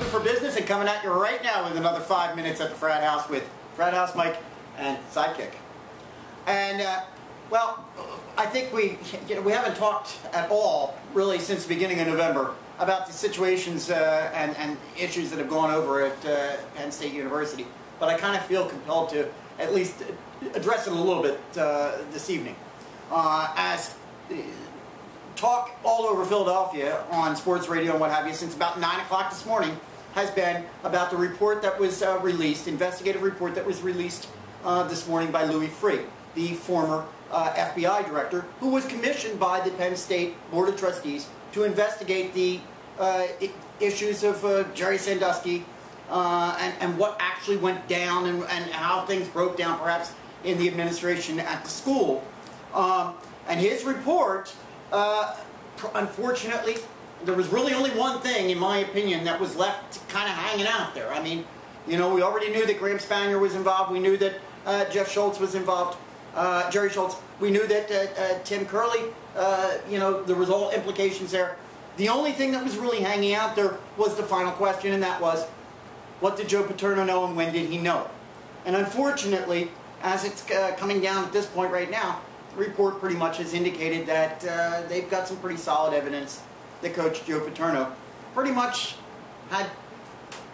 open for business and coming at you right now with another 5 minutes at the Frat House with Frat House Mike and Sidekick. And well, I think we haven't talked at all really since the beginning of November about the situations and issues that have gone over at Penn State University. But I kind of feel compelled to at least address it a little bit this evening, as talk all over Philadelphia on sports radio and what have you since about 9 o'clock this morning has been about the report that was released, investigative report that was released this morning by Louis Freeh, the former FBI director, who was commissioned by the Penn State Board of Trustees to investigate the issues of Jerry Sandusky and what actually went down and how things broke down perhaps in the administration at the school. And his report, unfortunately, there was really only one thing, in my opinion, that was left kind of hanging out there. I mean, you know, we already knew that Graham Spanier was involved. We knew that Jeff Schultz was involved, Jerry Schultz. We knew that Tim Curley, you know, there was all implications there. The only thing that was really hanging out there was the final question, and that was, what did Joe Paterno know and when did he know it? And unfortunately, as it's coming down at this point right now, the report pretty much has indicated that they've got some pretty solid evidence that Coach Joe Paterno pretty much had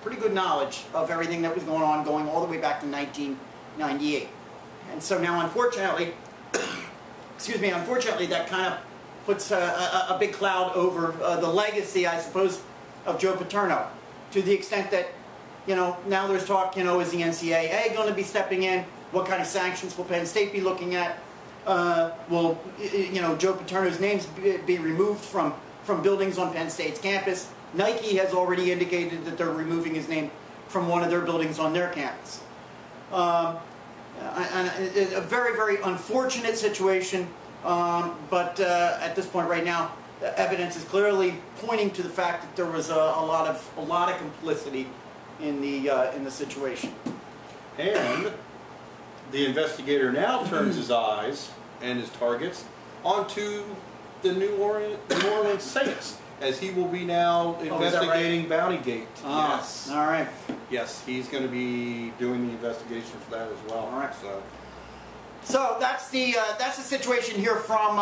pretty good knowledge of everything that was going on, going all the way back to 1998. And so now, unfortunately, excuse me, unfortunately, that kind of puts a big cloud over the legacy, I suppose, of Joe Paterno, to the extent that, you know, now there's talk, you know, is the NCAA going to be stepping in? What kind of sanctions will Penn State be looking at? Will, you know, Joe Paterno's names be removed from buildings on Penn State's campus? Nike has already indicated that they're removing his name from one of their buildings on their campus. A very, very unfortunate situation, but at this point right now, the evidence is clearly pointing to the fact that there was a lot of complicity in the situation. And the investigator now turns his eyes and his targets onto the New Orleans Saints, as he will be now investigating Bountygate. Oh, yes. All right. Yes, he's going to be doing the investigation for that as well. All right. So that's the situation here from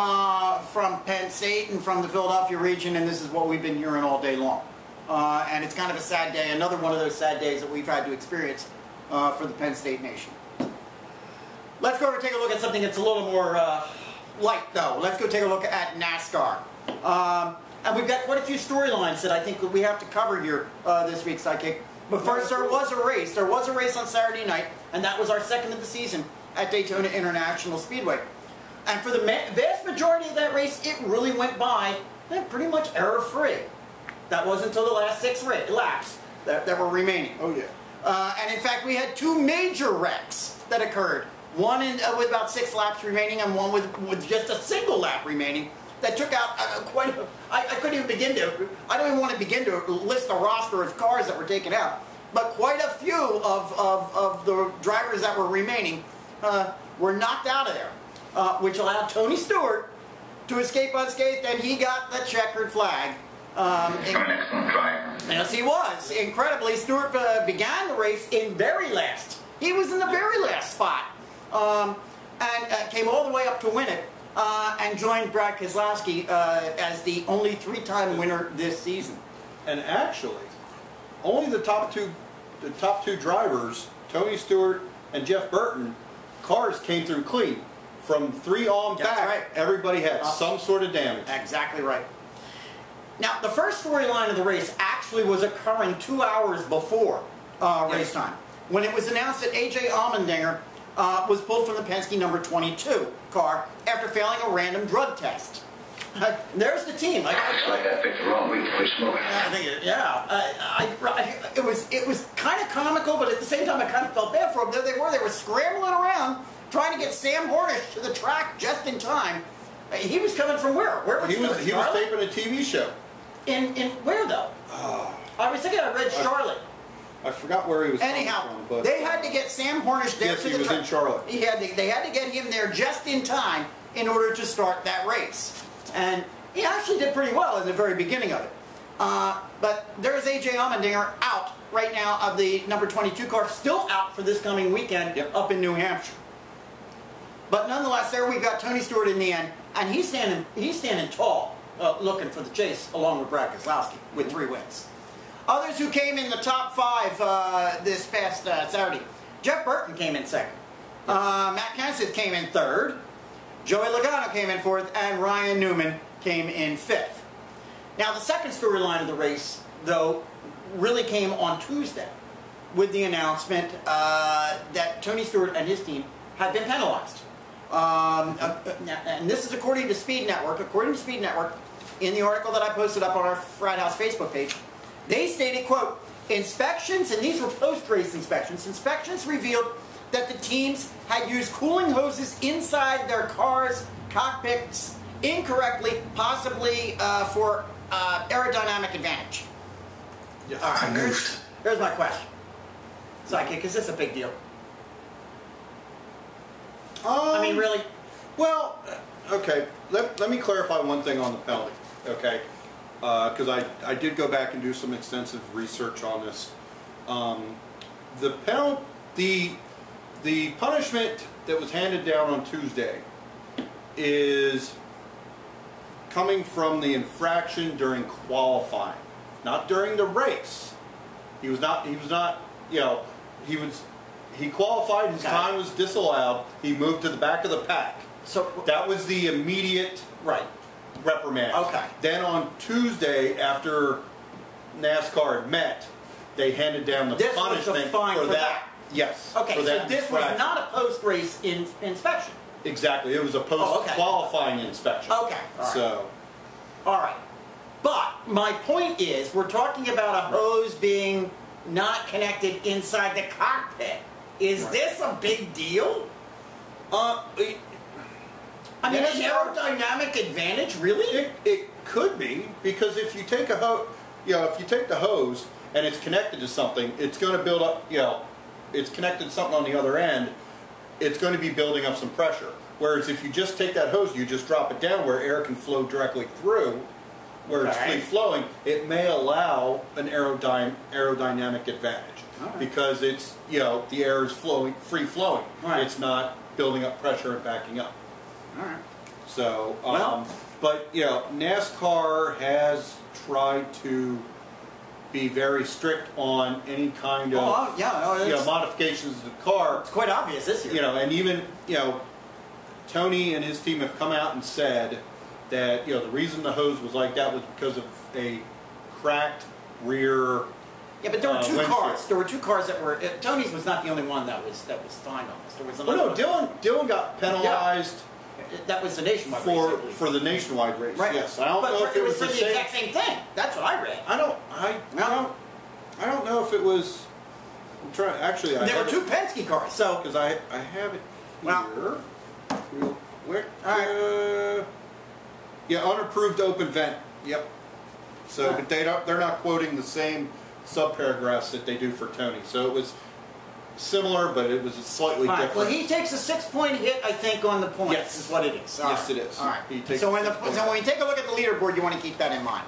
Penn State and from the Philadelphia region, and this is what we've been hearing all day long. And it's kind of a sad day, another one of those sad days that we've had to experience for the Penn State Nation. Let's go over and take a look at something that's a little more light, though. Let's go take a look at NASCAR. And we've got quite a few storylines that I think we have to cover here this week, Sidekick. But first, there was a race. There was a race on Saturday night, and that was our second of the season at Daytona International Speedway. And for the vast majority of that race, it really went by pretty much error-free. That wasn't until the last 6 laps that were remaining. Oh, yeah. And in fact, we had 2 major wrecks that occurred. One with about 6 laps remaining, and one with just a single lap remaining. That took out quite a... I couldn't even begin to... I don't even want to begin to list the roster of cars that were taken out. But quite a few of the drivers that were remaining were knocked out of there, which allowed Tony Stewart to escape unscathed, and he got the checkered flag. An excellent driver. Yes, he was. Incredibly, Stewart began the race in very last. He was in the very last spot. And came all the way up to win it, and joined Brad Keselowski as the only 3-time winner this season. And actually, only the top two drivers, Tony Stewart and Jeff Burton, cars came through clean. From 3 on back, right. Everybody had some sort of damage. Exactly right. Now, the first storyline of the race actually was occurring 2 hours before race time, when it was announced that A.J. Almendinger was pulled from the Penske number 22 car after failing a random drug test. There's the team. It's like I picked the wrong week to quit smoking. It was kind of comical, but at the same time I kind of felt bad for them. There they were scrambling around trying to get Sam Hornish to the track just in time. He was coming from where? Where was he? He was taping a TV show. In where though? I was thinking I read Charlotte. I forgot where he was. Anyhow, from, but they had to get Sam Hornish there to the track. Yes, he was in Charlotte. They had to get him there just in time in order to start that race. And he actually did pretty well in the very beginning of it. But there's A.J. Almendinger out right now of the number 22 car, still out for this coming weekend up in New Hampshire. But nonetheless, there we've got Tony Stewart in the end, and he's standing tall, looking for the chase, along with Brad Keselowski with 3 wins. Others who came in the top 5 this past Saturday. Jeff Burton came in 2nd. Matt Kenseth came in 3rd. Joey Logano came in 4th, and Ryan Newman came in 5th. Now, the second storyline of the race, though, really came on Tuesday with the announcement that Tony Stewart and his team had been penalized. And this is according to Speed Network. According to Speed Network, in the article that I posted up on our Frat House Facebook page, they stated, quote, inspections, and these were post-race inspections revealed that the teams had used cooling hoses inside their cars' cockpits incorrectly, possibly for aerodynamic advantage. Yes. All right, here's my question. Sidekick, is this a big deal? I mean, really? Well, okay. Let me clarify one thing on the penalty, okay? Because I did go back and do some extensive research on this. The punishment that was handed down on Tuesday is coming from the infraction during qualifying, not during the race. He qualified, his time was disallowed, he moved to the back of the pack. So that was the immediate reprimand. Okay. Then on Tuesday, after NASCAR had met, they handed down the punishment for that. Yes. Okay, so this was not a post-race inspection. Exactly, it was a post-qualifying inspection. Okay, all right. But my point is, we're talking about a hose being not connected inside the cockpit. Is this a big deal? I mean, is aerodynamic advantage really? It could be, because if you take if you take the hose and it's connected to something, it's going to build up. It's connected to something on the other end. It's going to be building up some pressure. Whereas if you just take that hose, you just drop it down where air can flow directly through, where it's free flowing, it may allow an aerodynamic advantage because it's the air is free flowing. It's not building up pressure and backing up. All right. So, but NASCAR has tried to be very strict on any kind of modifications to the car. It's quite obvious this year. And even Tony and his team have come out and said that the reason the hose was like that was because of a cracked rear. Yeah, but there were 2 cars. There were 2 cars that were. Tony's was not the only one that was fined on this. There was another. Well, no, Dylan got penalized. That was the nationwide race. For the nationwide race. Right. Yes. I don't know if it was for the exact same thing. That's what I read. I don't know if it was. I'm trying. Actually, there were 2 Penske cars. So because I have it here real quick. Unapproved open vent. Yep. So, but they're not quoting the same subparagraphs that they do for Tony. So it was similar, but it was slightly different. Well, he takes a 6-point hit, I think, on the points. Yes. Is what it is. Yes, it is. All right. So when you take a look at the leaderboard, you want to keep that in mind.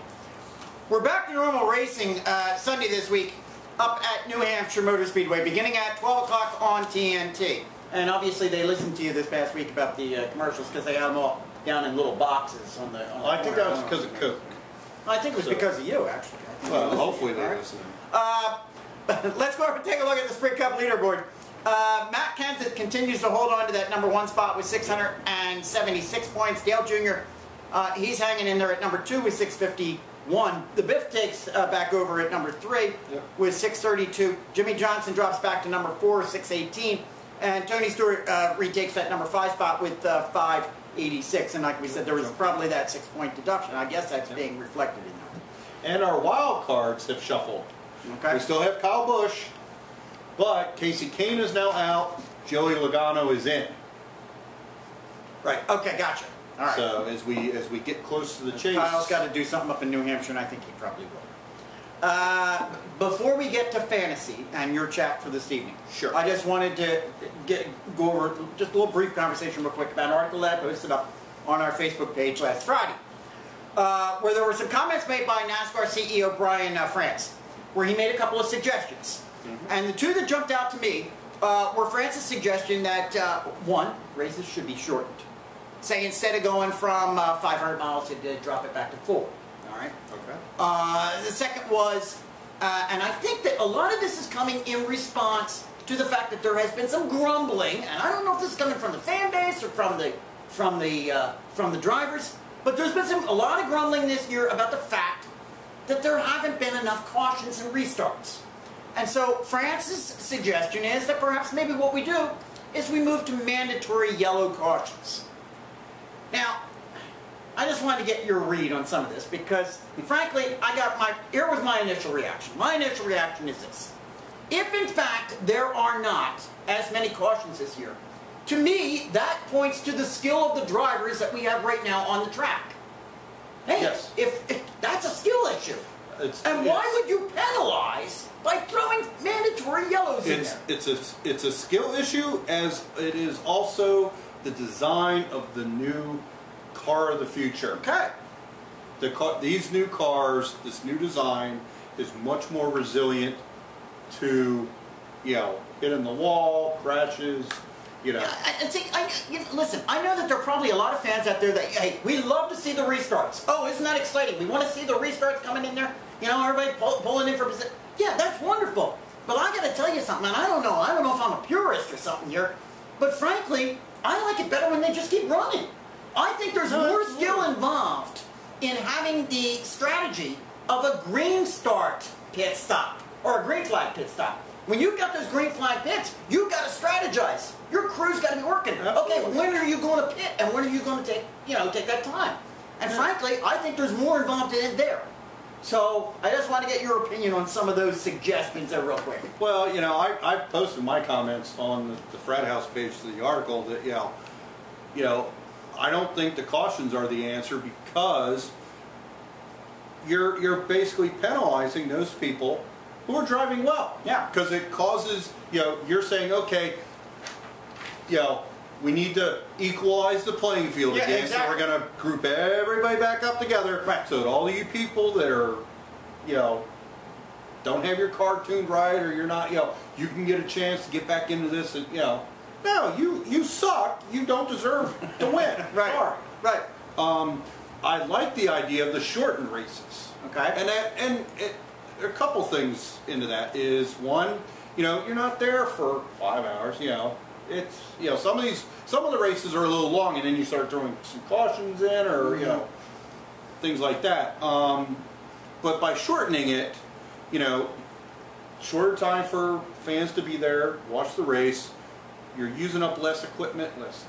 We're back to normal racing Sunday this week up at New Hampshire Motor Speedway, beginning at 12 o'clock on TNT. And obviously, they listened to you this past week about the commercials because they had them all down in little boxes on the. I think that was because of Coke. I think it was because of you, actually. Well, hopefully they listen. Let's go over and take a look at the Sprint Cup leaderboard. Matt Kenseth continues to hold on to that number 1 spot with 676 points. Dale Jr., he's hanging in there at number 2 with 651. The Biff takes back over at number 3 with 632. Jimmy Johnson drops back to number 4, 618. And Tony Stewart retakes that number 5 spot with 586. And like we said, there was probably that 6-point deduction. I guess that's being reflected in that. And our wild cards have shuffled. Okay. We still have Kyle Busch, but Casey Kane is now out. Joey Logano is in. Right. Okay. Gotcha. All right. So as we get close to the chase, Kyle's got to do something up in New Hampshire, and I think he probably will. Before we get to fantasy and your chat for this evening, sure. I just wanted to go over just a little brief conversation real quick about an article that I posted up on our Facebook page last Friday. where there were some comments made by NASCAR CEO Brian France, where he made a couple of suggestions. And the two that jumped out to me were France's suggestion that, one, races should be shortened. Say instead of going from 500 miles, to drop it back to 4. All right? Okay. The second was, and I think that a lot of this is coming in response to the fact that there has been some grumbling, and I don't know if this is coming from the fan base or from the drivers, but there's been a lot of grumbling this year about the fact that there haven't been enough cautions and restarts. And so France's suggestion is that perhaps maybe what we do is we move to mandatory yellow cautions. Now, I just wanted to get your read on some of this because, frankly, here was my initial reaction. My initial reaction is this. If, in fact, there are not as many cautions this year, to me, that points to the skill of the drivers that we have right now on the track. Hey, yes. if that's a skill issue. And why would you penalize by throwing mandatory yellows in there? It's a skill issue, as it is also the design of the new car of the future. Okay. These new cars, this new design, is much more resilient to, hitting the wall, crashes, Listen, I know that there are probably a lot of fans out there that, hey, we love to see the restarts. Oh, isn't that exciting? We want to see the restarts coming in there. Everybody pulling in for position. Yeah, that's wonderful. But I got to tell you something, and I don't know if I'm a purist or something here, but frankly, I like it better when they just keep running. I think there's more skill involved in having the strategy of a green start pit stop or a green flag pit stop. When you've got those green flag pits, you've got to strategize. Your crew's got to be working. Absolutely. Okay, when are you going to pit, and when are you going to take that time? And frankly, I think there's more involved in it there. So I just want to get your opinion on some of those suggestions there real quick. Well, I posted my comments on the Frat House page to the article that, I don't think the cautions are the answer because you're basically penalizing those people who are driving well. Yeah. Because it causes, you're saying, okay, we need to equalize the playing field again. Exactly. So we're going to group everybody back up together. Right. So that all of you people that are, don't have your car tuned right, or you're not, you can get a chance to get back into this and, no, you suck. You don't deserve to win. Right. Sorry. Right. I like the idea of the shortened races. Okay. And there are a couple things into that. Is one, you're not there for 5 hours. It's some of the races are a little long, and then you start throwing some cautions in, or things like that. But by shortening it, shorter time for fans to be there, watch the race. You're using up less equipment, less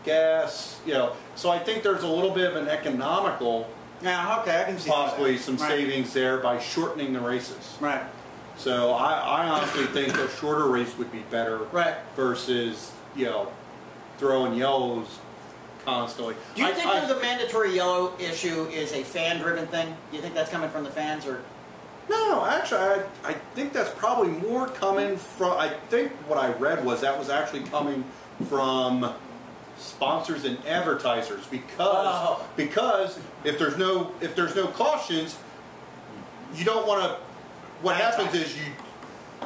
gas. So I think there's a little bit of an economical. Yeah, okay, I can see possibly that. some savings there by shortening the races. Right. So I honestly think a shorter race would be better. Right. Versus throwing yellows constantly. Do you think that the mandatory yellow issue is a fan-driven thing? Do you think that's coming from the fans, or? No, actually, I think that's probably more coming from. I think what I read was that was actually coming from sponsors and advertisers because if there's no cautions, you don't want to. What happens is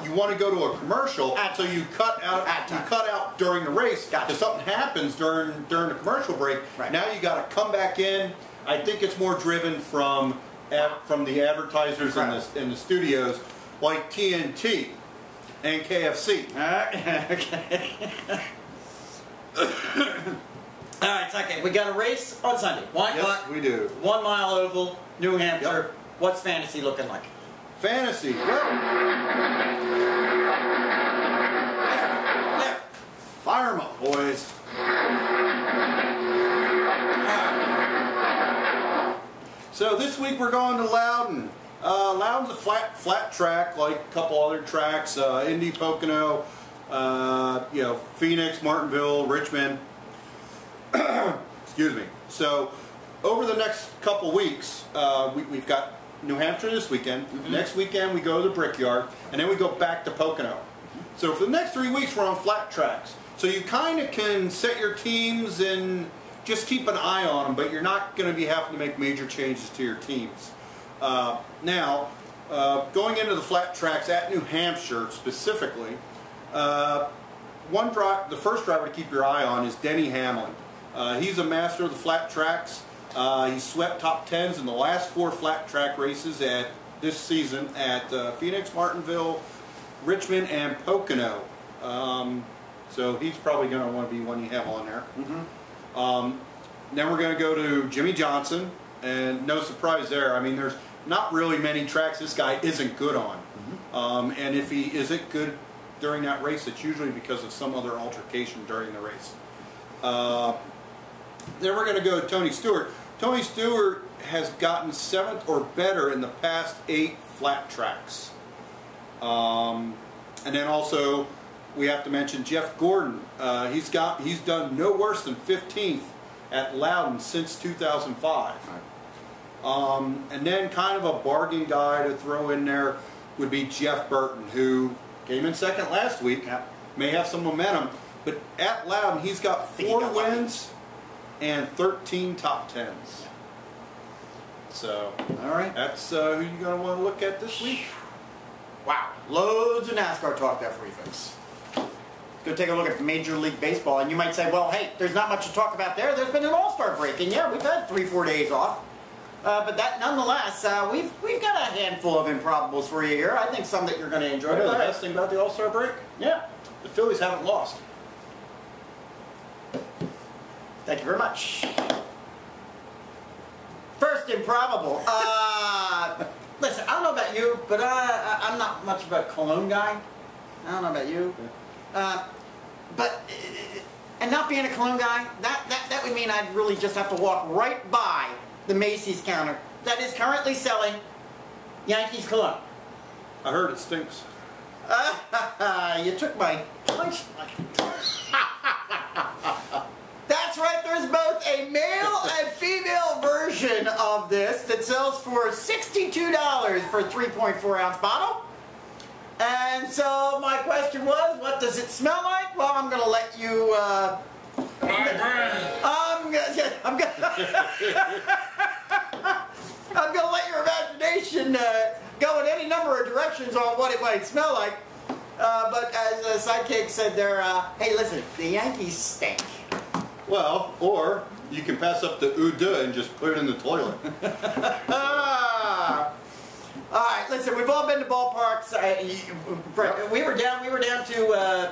you want to go to a commercial, so you cut out during the race. Gotcha. If something happens during the commercial break, right. Now you got to come back in. I think it's more driven from the advertisers in the studios, like TNT and KFC. Okay. All right, okay. We got a race on Sunday. Yes, we do. 1 mile oval, New Hampshire. Yep. What's fantasy looking like? Fantasy. Yeah. Fire 'em up, boys. So this week we're going to Loudon. Loudon's a flat track, like a couple other tracks. Indy, Pocono, Phoenix, Martinville, Richmond. Excuse me. So over the next couple weeks, we've got New Hampshire this weekend. Mm-hmm. Next weekend we go to the Brickyard, and then we go back to Pocono. Mm-hmm. So for the next 3 weeks we're on flat tracks. So you kind of can set your teams and just keep an eye on them, but you're not going to be having to make major changes to your teams. Now, going into the flat tracks at New Hampshire specifically, the first driver to keep your eye on is Denny Hamlin. He's a master of the flat tracks. He swept top 10s in the last 4 flat track races at this season at Phoenix, Martinsville, Richmond, and Pocono. So he's probably going to want to be one you have on there. Then we're going to go to Jimmy Johnson, and no surprise there. I mean, there's not really many tracks this guy isn't good on. And if he isn't good during that race, it's usually because of some other altercation during the race. Then we're going to go to Tony Stewart. Tony Stewart has gotten 7th or better in the past 8 flat tracks. And then also we have to mention Jeff Gordon. He's done no worse than 15th at Loudon since 2005. And then kind of a bargain guy to throw in there would be Jeff Burton, who came in 2nd last week. May have some momentum, but at Loudon he's got 4 wins and 13 top 10s. So, all right, that's who you're going to want to look at this week. Wow, loads of NASCAR talk there for you folks. Go take a look at Major League Baseball, and you might say, well, hey, there's not much to talk about there. There's been an All-Star break, and yeah, we've had 3-4 days off. But that, nonetheless, we've got a handful of improbables for you here. I think some that you're going to enjoy. You know the best thing about the All-Star break? Yeah. The Phillies haven't lost. Thank you very much. First improbable. Listen, I don't know about you, but I'm not much of a cologne guy. I don't know about you. And not being a cologne guy, that would mean I'd really just have to walk right by the Macy's counter that is currently selling Yankees cologne. I heard it stinks. You took my punch. That's right, there's both a male and female version of this that sells for $62 for a 3.4 ounce bottle. And so my question was, what does it smell like? Well, I'm going to let you... I'm going to let your imagination go in any number of directions on what it might smell like. But as Sidekick said there, hey, listen, the Yankees stink. Well, or you can pass up the outta and just put it in the toilet. All right, listen, we've all been to ballparks. We were down to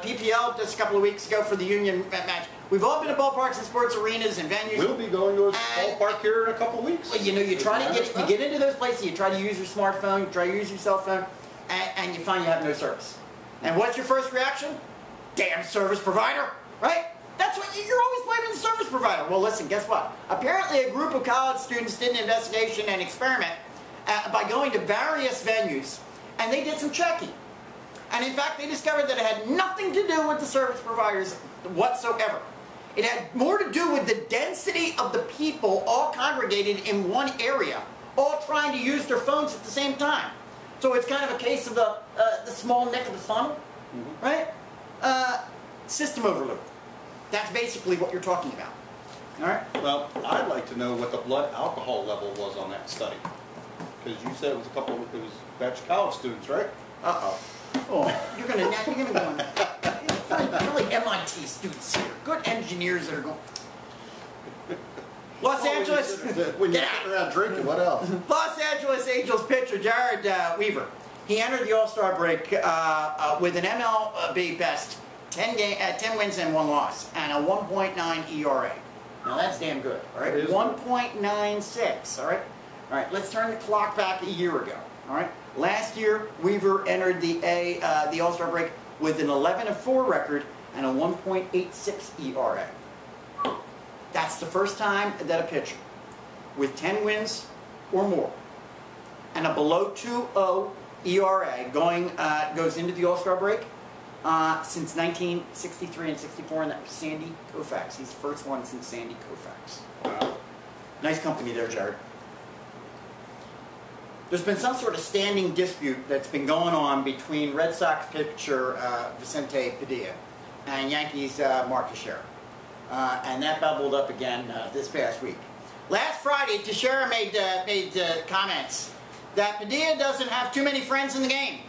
PPL just a couple of weeks ago for the Union match. We've all been to ballparks and sports arenas and venues. We'll be going to a ballpark here in a couple of weeks. Well, you know, you try to get into those places. You try to use your smartphone, you try to use your cell phone, and you find you have no service. And what's your first reaction? Damn service provider, right? That's what you're always blaming the service provider. Well, listen, guess what? Apparently, a group of college students did an investigation and experiment by going to various venues, and they did some checking. And in fact, they discovered that it had nothing to do with the service providers whatsoever. It had more to do with the density of the people all congregated in one area, all trying to use their phones at the same time. So it's kind of a case of the small neck of the funnel, right? System overload. That's basically what you're talking about. All right? Well, I'd like to know what the blood alcohol level was on that study. Because you said it was a batch of college students, right? Uh-oh. Oh, you're gonna go on. Really MIT students here. Good engineers that are going. Los Angeles. When you're sitting around drinking, what else? Los Angeles Angels pitcher Jared Weaver. He entered the All-Star break with an MLB best 10 wins and 1 loss and a 1.9 ERA. Now that's damn good. All right, 1.96. All right. All right, let's turn the clock back a year ago. All right, last year Weaver entered the All-Star break with an 11-4 record and a 1.86 ERA. That's the first time that a pitcher with 10 wins or more and a below 2.0 ERA goes into the All-Star break since 1963 and 64, and that was Sandy Koufax. He's the first one since Sandy Koufax. Wow. Nice company there, Jared. There's been some sort of standing dispute that's been going on between Red Sox pitcher Vicente Padilla and Yankees Mark Teixeira. And that bubbled up again this past week. Last Friday, Teixeira made comments that Padilla doesn't have too many friends in the game.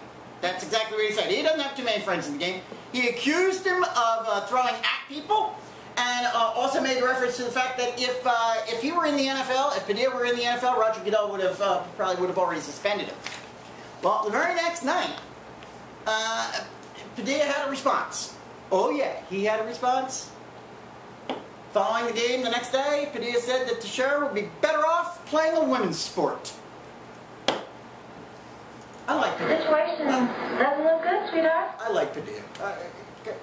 That's exactly what he said. He doesn't have too many friends in the game. He accused him of throwing at people, and also made reference to the fact that if he were in the NFL, if Padilla were in the NFL, Roger Goodell would have probably would have already suspended him. Well, the very next night, Padilla had a response. Oh yeah, he had a response. Following the game the next day, Padilla said that Teixeira would be better off playing a women's sport. I like Padilla. Situation doesn't look good, sweetheart. I like Padilla.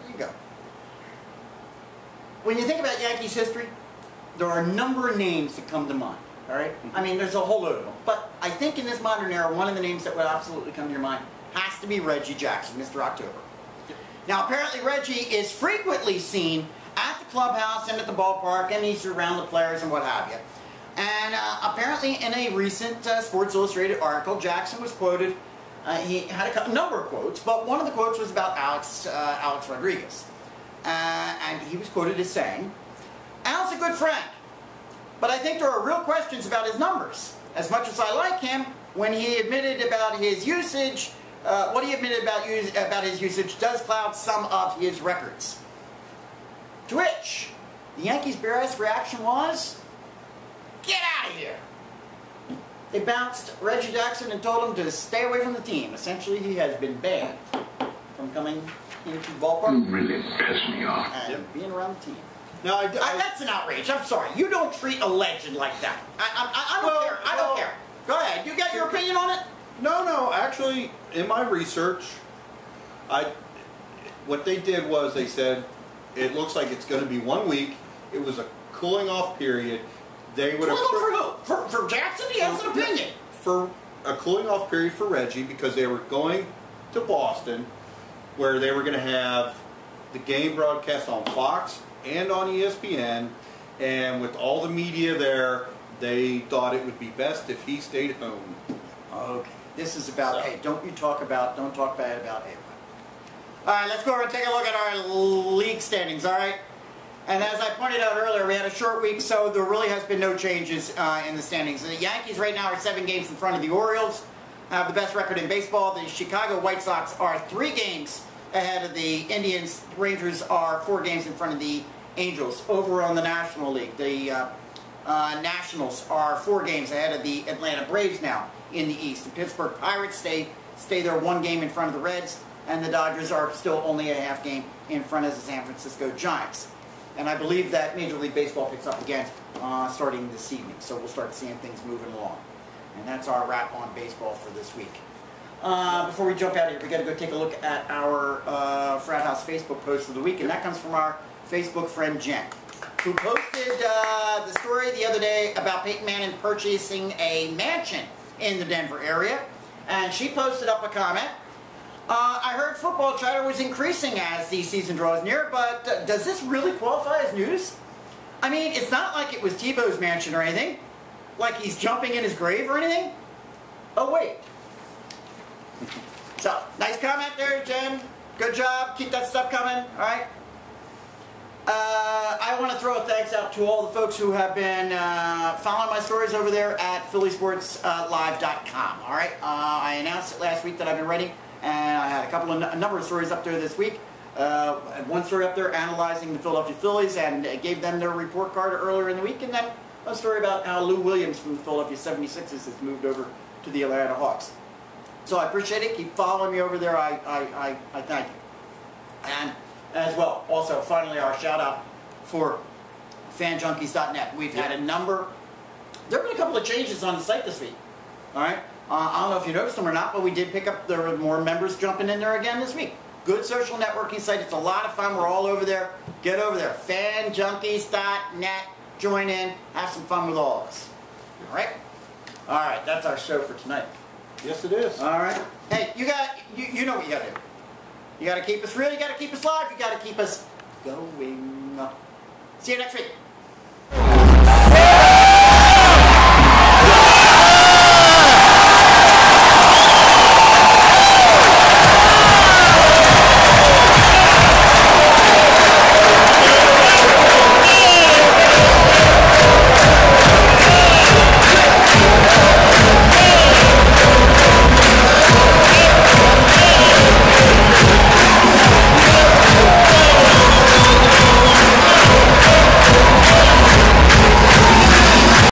You go. When you think about Yankees history, there are a number of names that come to mind. All right? I mean, there's a whole load of them. But I think in this modern era, one of the names that would absolutely come to your mind has to be Reggie Jackson, Mr. October. Now, apparently Reggie is frequently seen at the clubhouse and at the ballpark, and he's around the players and what have you. And apparently in a recent Sports Illustrated article, Jackson was quoted. He had a number of quotes, but one of the quotes was about Alex Rodriguez. And he was quoted as saying, "Al's a good friend, but I think there are real questions about his numbers. As much as I like him, when he admitted about his usage, what he admitted about his usage does cloud some of his records." To which the Yankees' best reaction was, "Get out of here." They bounced Reggie Jackson and told him to stay away from the team. Essentially, he has been banned from coming into the ballpark. You really piss me off. And being around the team. Now, That's an outrage. I'm sorry. You don't treat a legend like that. I don't care. I don't care. Go ahead. You got your opinion on it? No. Actually, in my research, what they did was they said it looks like it's going to be 1 week. It was a cooling off period. They would have for Jackson. He has an opinion. For a cooling off period for Reggie, because they were going to Boston, where they were going to have the game broadcast on Fox and on ESPN, and with all the media there, they thought it would be best if he stayed home. Okay. This is about, hey, don't talk bad about A-Rod. All right, let's go over and take a look at our league standings, all right? And as I pointed out earlier, we had a short week, so there really has been no changes in the standings. The Yankees right now are 7 games in front of the Orioles, have the best record in baseball. The Chicago White Sox are 3 games ahead of the Indians. Rangers are 4 games in front of the Angels. Over on the National League, the Nationals are 4 games ahead of the Atlanta Braves now in the East. The Pittsburgh Pirates stay there 1 game in front of the Reds, and the Dodgers are still only a half game in front of the San Francisco Giants. And I believe that Major League Baseball picks up again starting this evening, so we'll start seeing things moving along. And that's our wrap on baseball for this week. Before we jump out of here, we got to go take a look at our Frat House Facebook post of the week, and that comes from our Facebook friend Jen, who posted the story the other day about Peyton Manning purchasing a mansion in the Denver area, and she posted up a comment. I heard football chatter was increasing as the season draws near, but does this really qualify as news? I mean, it's not like it was Tebow's mansion or anything, like he's jumping in his grave or anything. Oh, wait. So, nice comment there, Jen. Good job. Keep that stuff coming, all right? I want to throw a thanks out to all the folks who have been following my stories over there at phillysportslive.com, all right? I announced it last week that I've been writing, and I had a number of stories up there this week. One story up there analyzing the Philadelphia Phillies and gave them their report card earlier in the week, and then a story about how Lou Williams from the Philadelphia 76ers has moved over to the Atlanta Hawks. So I appreciate it. Keep following me over there. I thank you. And as well, also, finally, our shout out for fanjunkies.net. We've had a number. There have been a couple of changes on the site this week. All right. I don't know if you noticed them or not, but we did pick up, there were more members jumping in there again this week. Good social networking site. It's a lot of fun. We're all over there. Get over there. fanjunkies.net. Join in. Have some fun with all of us. All right? All right. That's our show for tonight. Yes, it is. All right. Hey, you know what you got to do. You got to keep us real. You got to keep us live. You got to keep us going. See you next week.